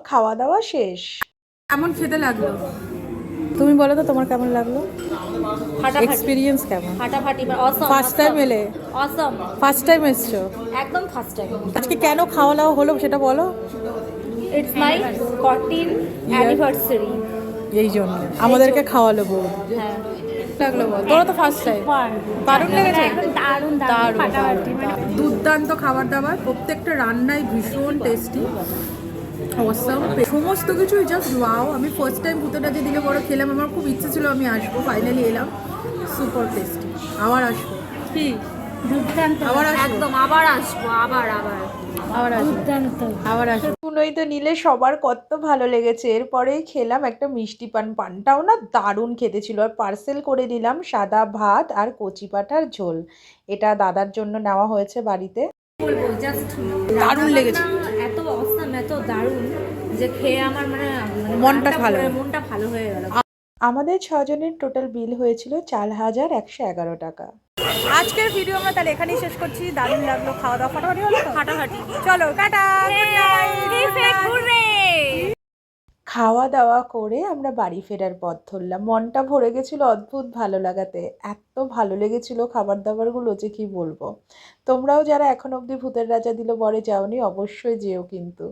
খাওয়া দাওয়া শেষ। কেমন খেতে লাগলো তুমি বলো তো, তোমার কেমন লাগলো? এক্সপিরিয়েন্স কেমন? ফাটাফাটি, অসম। ফার্স্ট টাইম এলে? অসম, ফার্স্ট টাইম এসছো? একদম ফার্স্ট টাইম। আজকে কেন খাওয়া দাওয়া হলো সেটা বলো। It's my 14 anniversary. এই জন্য আমাদেরকে খাওয়ালো বউ। হ্যাঁ, লাগলো বল, তোরা তো ফার্স্ট টাইম। দারুণ লেগেছে? একদম দারুণ দারুণ ফাটাফাটি, মানে দুর্দান্ত খাবার দাবার, প্রত্যেকটা রান্নাই ভীষণ টেস্টি, অসাম, সমস্ত কিছুই জাস্ট ওয়াও। আমি ফার্স্ট টাইম ভূতেটা যে দিলে বড় খেলাম, আমার খুব ইচ্ছে ছিল আমি আসবো, ফাইনালি এলাম, সুপার টেস্টি। আবার আসবো। কি দুর্দান্ত, আবার আসবো? একদম আবার আসবো, আবার আবার আবার আসবো, দুর্দান্ত। আবার আসবো। শুনোই তো নিলে সবার কত ভালো লেগেছে। এরপরেই খেলাম একটা মিষ্টি পান, পানটাও না দারুণ খেতে ছিল। আর পার্সেল করে নিলাম সাদা ভাত আর কচি পাঁঠার ঝোল। এটা দাদার জন্য নেওয়া হয়েছে বাড়িতে। বলবো জাস্ট দারুণ লেগেছে, এত অসাম, এত দারুণ যে খেয়ে আমার মনটা ভালো, মনটা ভালো হয়ে গেল। আমাদের 6 জনের টোটাল বিল হয়েছিল 4,111 টাকা। আজকের ভিডিও আমরা তাহলে এখানেই শেষ করছি। দারুণ লাগলো, খাওয়া দাওয়া ফাটাফাটি হলো তো? ফাটাফাটি। চলো টাটা, গুড নাইট। খাওয়া দাওয়া করে আমরা বাড়ি ফেরার পথ ধরলাম। মনটা ভরে গেছিল অদ্ভুত ভালো লাগাতে। এত ভালো লেগেছিল খাবার দাবারগুলো যে কি বলবো। তোমরাও যারা এখন অবধি ভূতের রাজা দিল বরে যাওনি, অবশ্যই যেও কিন্তু।